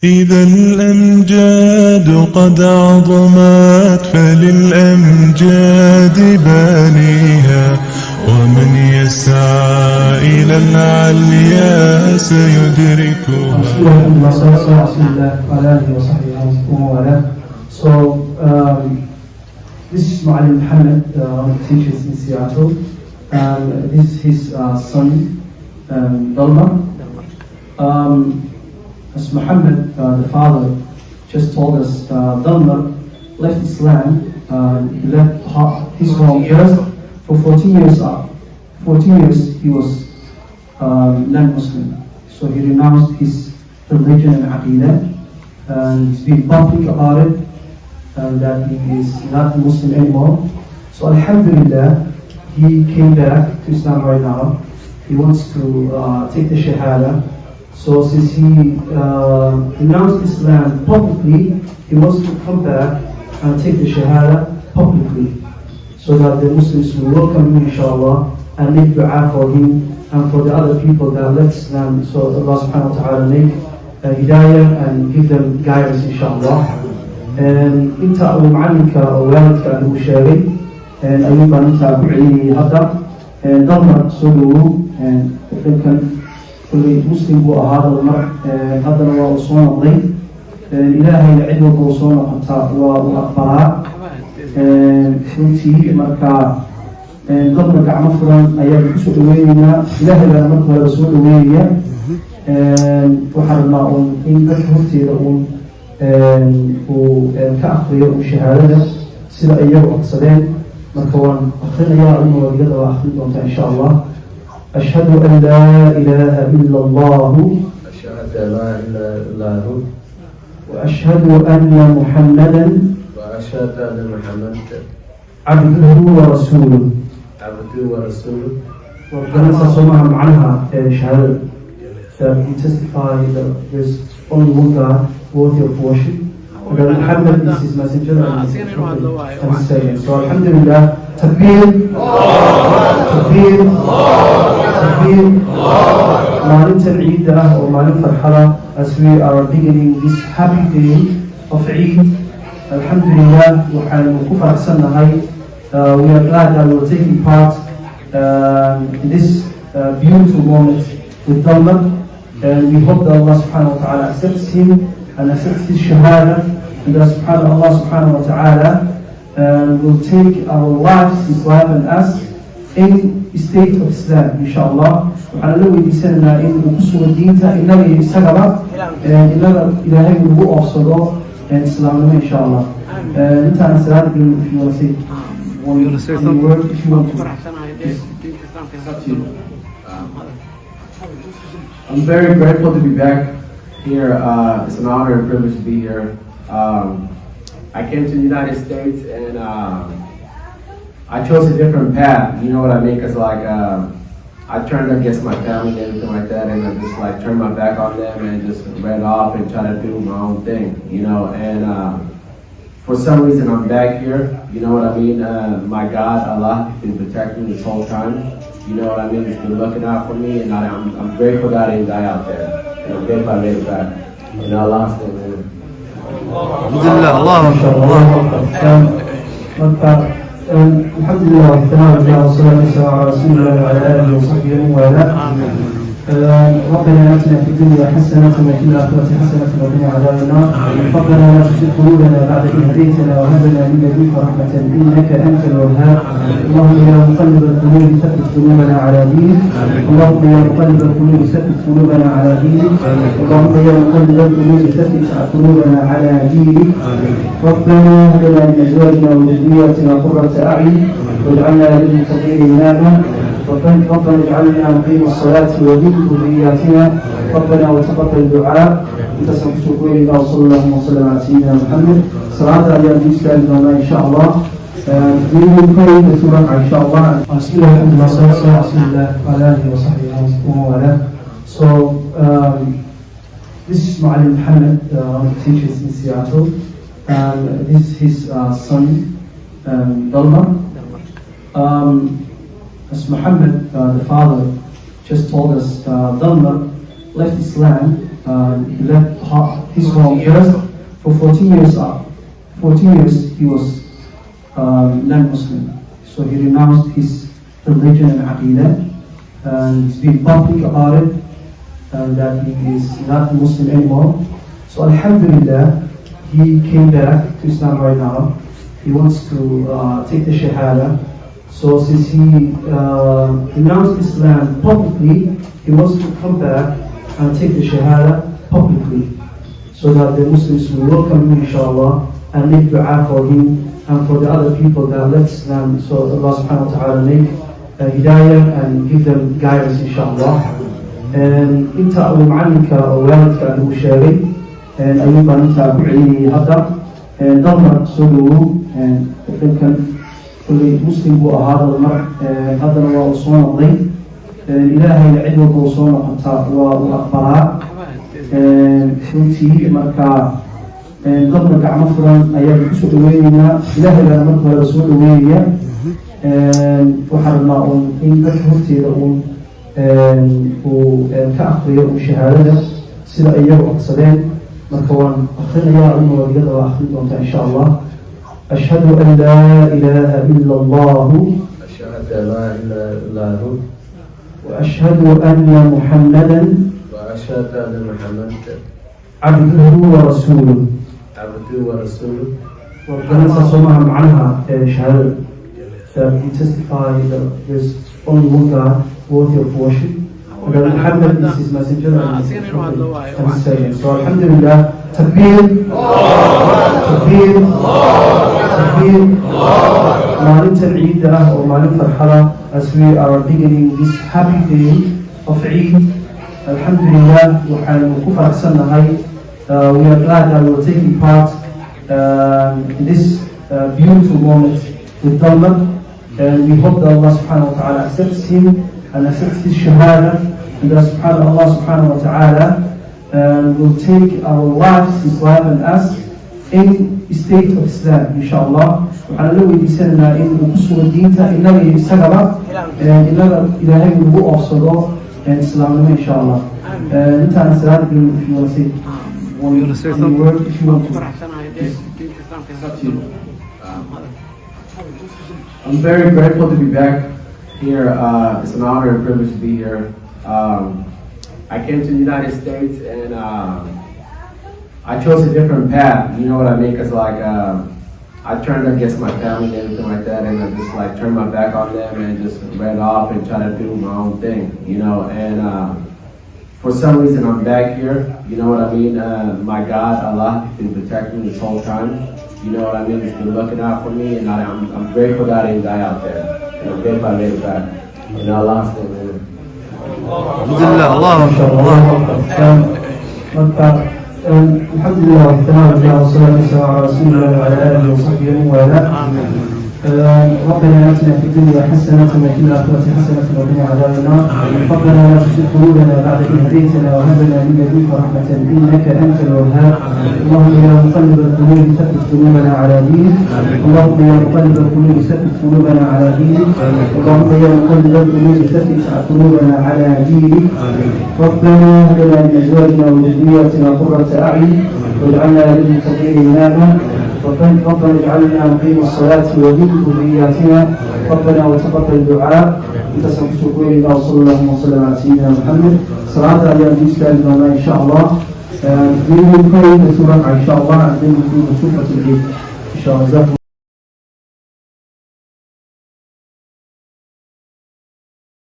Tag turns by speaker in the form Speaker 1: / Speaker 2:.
Speaker 1: إذا الأمجاد قد عظمت فللأمجاد بانيها، ومن يسعى إلى العليا سيدركها.
Speaker 2: So this is Mu'allim Muhammad, one of the teachers in Seattle, and this is his son, Dalmar. As Muhammad, the father, just told us, Dalmar left Islam, he left his home first for 14 years. 14 years he was non-Muslim, so he renounced his religion and aqidah, and he's been public about it, and that he is not Muslim anymore. So Alhamdulillah, he came back to Islam right now. He wants to take the Shahada. So since he renounced Islam publicly, he wants to come back and take the Shahada publicly, so that the Muslims will welcome him, inshallah, and make dua for him and for the other people that left Islam. So Allah subhanahu wa ta'ala make hidayah and give them guidance, inshallah. انت او معلمك او والدك عنده مشاري ايضا انت ابو علي هذا ضمن سلوه كان كل مسلم هو هذا المرء هذا هو وصون الضيف الهي العدو وصون حتى واخبار runtii marka dadka gacmo furan ayaa ku soo dhaweynaa ilaahay baa marka hore soo dhaweynaya waxaan rabnaa in dadka horteeda uu ka akhriyo shahaadada sida ay iyagu codsadeen marka waan akhrinayaa inuu wadiga waa akhrin doonta insha Allah. أشهد أن لا إله إلا الله وأشهد أن محمدا عبده ورسوله. وربنا سمع معناها شهادة that we testify that there's only one God worthy of worship, and that Muhammad is his messenger and his servant. So Alhamdulillah, Takbir, Takbir, Takbir, Ma'alim Eid or Ma'alim Farhala, as we are beginning this happy day of Eid. Alhamdulillah, we are glad that we are taking part in this beautiful moment with Dalmar, and we hope that Allah subhanahu wa ta'ala accepts him and accepts his shahada, and that Allah subhanahu wa ta'ala will take our lives, his life and us, in state of Islam, inshallah. وحنا لو يديسنا إن نقصوا الدين تا إننا يسجبا إننا إلى هاي الوقوع صلاة الإسلام إن شاء الله. أنت عن سلام في وسيط. I'm very grateful to be back here. It's an honor and privilege to be here. I came to the United States and I chose a different path. You know what I mean? Because like I turned against my family and everything like that, and I just like turned my back on them and just ran off and tried to do my own thing. You know, and for some reason I'm back here. You know what I mean? My God, Allah, has been protecting me this whole time. You know what I mean? He's been looking out for me, and I'm grateful that I didn't die out there. And I'm grateful I made it back. And Allah's name, man. الحمد لله والثناء لله والصلاة والسلام على رسول الله وعلى آله وصحبه ومن ربنا آتنا في الدنيا حسنة وفي الآخرة حسنة وقنا عذاب النار. ربنا لا تزغ قلوبنا بعد إذ هديتنا وهب لنا من لدنك رحمة إنك أنت الوهاب. اللهم يا مقلب القلوب ثبت قلوبنا على دينك. اللهم يا مقلب القلوب ثبت قلوبنا على دينك. اللهم يا مقلب القلوب ثبت قلوبنا على دينك. ربنا هب لنا من أزواجنا وذرياتنا قرة أعين واجعلنا للمتقين إماما. ربنا اجعلنا مقيم الصلاة وذل ذرياتنا. ربنا وتقبل الدعاء. انت سبحانك وصلى الله وسلم على سيدنا محمد. صلاة على الإسلام إن شاء الله. We will pray the surah إن شاء الله. بسم الله الحمد لله والصلاة والسلام على رسول الله وعلى آله وصحبه ومن. So this is Mu'allim Muhammad, one of the teachers in Seattle, and this is his son Dalmar. As Muhammad, the father, just told us, Dalmar left Islam he left his home just for 14 years. 14 years he was non-Muslim. So he renounced his religion and aqidah, and he's been public about it, and that he is not Muslim anymore. So Alhamdulillah, he came back to Islam right now. He wants to take the Shahada. So since he renounced Islam publicly, he wants to come back and take the Shahada publicly, so that the Muslims will welcome him, inshallah, and make dua for him and for the other people that left Islam. So Allah subhanahu wa ta'ala make hidayah and give them guidance, inshallah. And inta uu macalinka oo waalidka uu sheegay, ayuubaan intaa ku celiyay hadda. Dalmar soo dhawow, dadkan kulley muslim buu ahaa dalmar, haddana waa uu soo noqday. Ilaahayna cid walba uu soo noqotaa waa uu aqbalaa. Runtii marka dalmar gacmo furan ayaan kusoo dhaweynaynaa. Ilaahayna marka hore soo dhaweynaya. Waxaan rabnaa in dadka horteeda uu ka aqriyo shahaadada sida iyagu codsadeen. marka waan akhrinayaa uma wariyada waa akhrin doontaa insha Allah. Ashhadu an la ilaha illa Allah وأشهد أن محمدا عبده ورسوله. ربنا سمعها معناها شهادة that we testify that there's only one God worthy of worship, and that Muhammad is his messenger and servant. So Alhamdulillah, Takbir, Takbir, Takbir. Maalintan Eid or Maalin Farhala, as we are beginning this happy day of Eid. Alhamdulillah, we are glad that we are taking part in this beautiful moment with Dalmar, and we hope that Allah subhanahu wa ta'ala accepts him and accepts his shahada, and that Allah subhanahu wa ta'ala will take our lives, his life and us, in a state of Islam, inshallah. وعلى لو يسألنا إن قصوا الدين إننا يستغرب إننا إلى هاي الوقوع الصلاة الإسلام إن شاء الله. أنت أنا سألت if you want to say one word, if you want to.
Speaker 3: I'm very grateful to be back here. It's an honor and privilege to be here. I came to the United States and I chose a different path. You know what I mean? Because like I turned against my family and everything like that, and I just like turned my back on them and just ran off and tried to do my own thing, you know. And for some reason I'm back here. You know what I mean? My God, Allah, has been protecting me this whole time. You know what I mean? He's been looking out for me, and I'm grateful that I didn't die out there. And I'm grateful I made it back. And Allah's name, man.
Speaker 4: Alhamdulillah,
Speaker 2: Alhamdulillah, والصلاة على رسول الله وعلى آله وصحبه ومن والاه. ربنا آتنا في الدنيا حسنة وفي الآخرة حسنة وقنا عذاب النار. ربنا لا تزغ قلوبنا بعد إذ هديتنا وهب لنا من لدنك رحمة إنك أنت الوهاب. اللهم يا مقلب القلوب ثبت قلوبنا على دينك. اللهم يا مقلب القلوب ثبت قلوبنا على دينك. اللهم يا مقلب القلوب ثبت قلوبنا على دينك. ربنا هب لنا من أزواجنا وذرياتنا قرة أعين واجعلنا للمتقين إماما. ربنا اجعلنا مقيم الصلاة وذكر ذرياتنا. ربنا وتقبل الدعاء. انت سمعتكم الى وصلى الله وسلم على سيدنا محمد. صلاة على الإسلام إن شاء الله. We will pray the surah إن شاء الله and then we will do the surah in شاء الله.